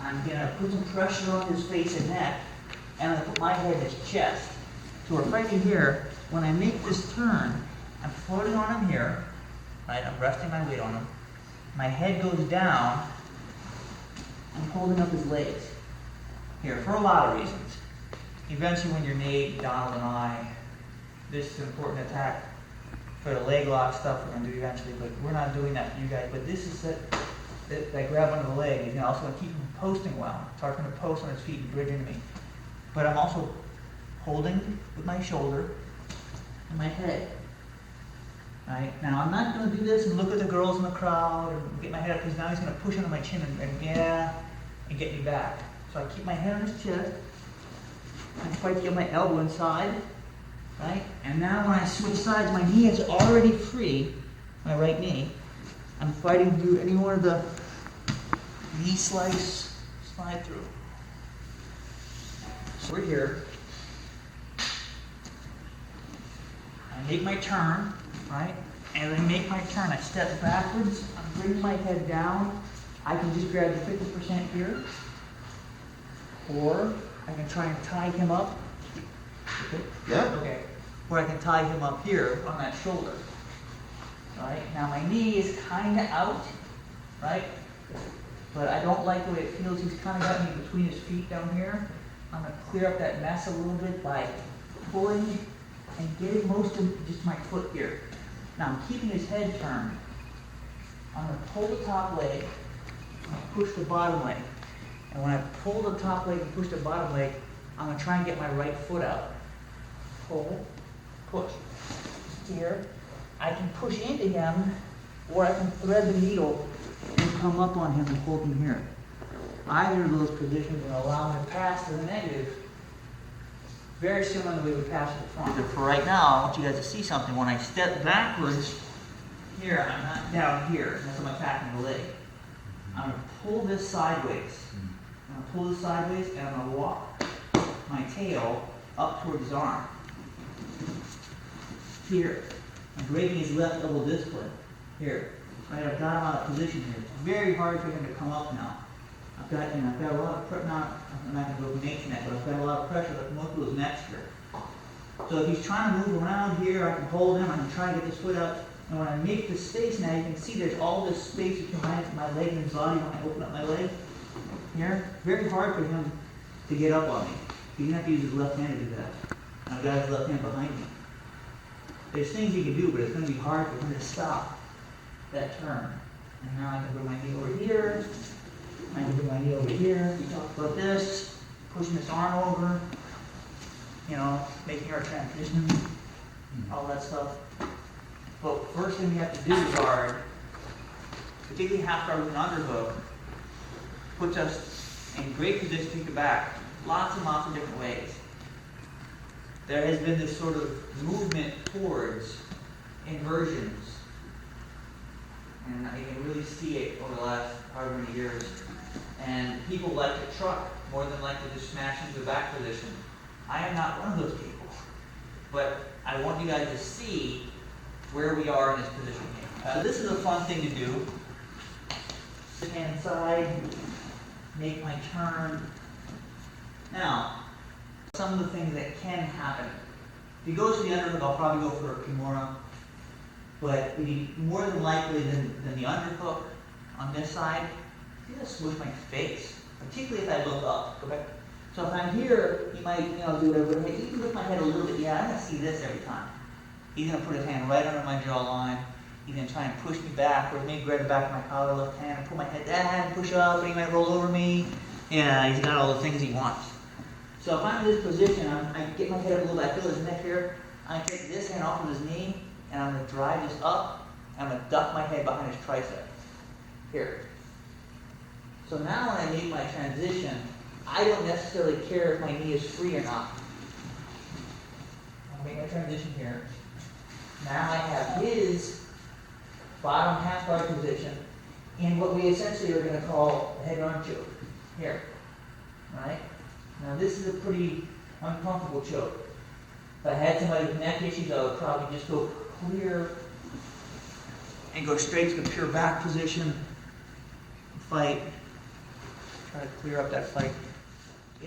I'm gonna put some pressure on his face and neck, and I'm gonna put my head in his chest. So we're fighting here. When I make this turn, I'm floating on him here, right? I'm resting my weight on him. My head goes down. I'm holding up his legs here for a lot of reasons. Eventually, when you're Nate, Donald, and I, this is an important attack for the leg lock stuff we're gonna do eventually, but we're not doing that for you guys. But this is that grab under the leg. He's also gonna keep him posting well. So I'm gonna post on his feet and bridge into me. But I'm also holding with my shoulder and my head. Right? Now I'm not gonna do this and look at the girls in the crowd and get my head up, because now he's gonna push under my chin and get me back. So I keep my head on his chest. I try to get my elbow inside. Right? And now when I switch sides, my knee is already free, my right knee. I'm fighting to do any one of the knee slide through. So we're here. I make my turn, right? And as I make my turn, I step backwards, I'm bringing my head down. I can just grab the 50% here. Or I can try and tie him up. Okay. Yeah. Okay. Where I can tie him up here on that shoulder. Right? Now my knee is kind of out, right? But I don't like the way it feels. He's kind of got me between his feet down here. I'm going to clear up that mess a little bit by pulling and getting most of just my foot here. Now I'm keeping his head turned. I'm going to pull the top leg and push the bottom leg. And when I pull the top leg and push the bottom leg, I'm going to try and get my right foot out. Pull, push. Here. I can push into him, or I can thread the needle and come up on him and hold him here. Either of those positions will allow him to pass to the negative. Very similar to the way we pass to the front. For right now, I want you guys to see something. When I step backwards, here, I'm not down here. That's when I'm attacking the leg. I'm going to pull this sideways. I'm going to pull this sideways, and I'm going to walk my tail up towards his arm. Here. I'm breaking his left elbow discipline. Here. Right, I've got him out of position here. It's very hard for him to come up now. I've got a lot of pressure. Now, I'm not going to go for Nate's neck, but I've got a lot of pressure that most of his necks here. So if he's trying to move around here, I can hold him. I can try and get this foot out. And when I make the space now, you can see there's all this space between my leg and his body when I open up my leg. Here. Very hard for him to get up on me. He's going to have to use his left hand to do that. And I've got his left hand behind me. There's things he can do, but it's going to be hard for him to stop that turn. And now I can bring my knee over here. I can bring my knee over here. We talked about this. Pushing this arm over. You know, making our transition. All that stuff. But first thing we have to do is guard, particularly half guard with an underhook, puts us in great position to get back. Lots and lots of different ways. There has been this sort of movement towards inversions. And you can really see it over the last however many years. And people like to truck more than like to just smash into the back position. I am not one of those people. But I want you guys to see where we are in this position here. So this is a fun thing to do. Sit hand side, make my turn. Now, some of the things that can happen. If he goes for the underhook, I'll probably go for a Kimura. But it'd be more than likely than the underhook on this side, he's going to smush my face, particularly if I look up. Go back. So if I'm here, he might, do whatever. Hey, you can lift my head a little bit. Yeah, I'm going to see this every time. He's going to put his hand right under my jawline. He's going to try and push me back, or maybe grab the back of my collar, left hand, and pull my head down, push up, and he might roll over me. Yeah, he's got all the things he wants. So if I'm in this position, I get my head up a little bit, I feel his neck here, I take this hand off of his knee, and I'm going to drive this up, and I'm going to duck my head behind his tricep. Here. So now when I make my transition, I don't necessarily care if my knee is free or not. I'll make my transition here. Now I have his bottom half guard position in what we essentially are going to call a head arm choke. Here. Right? Now this is a pretty uncomfortable choke. If I had somebody with neck issues, I would probably just go clear and go straight to the pure back position, fight, try to clear up that fight.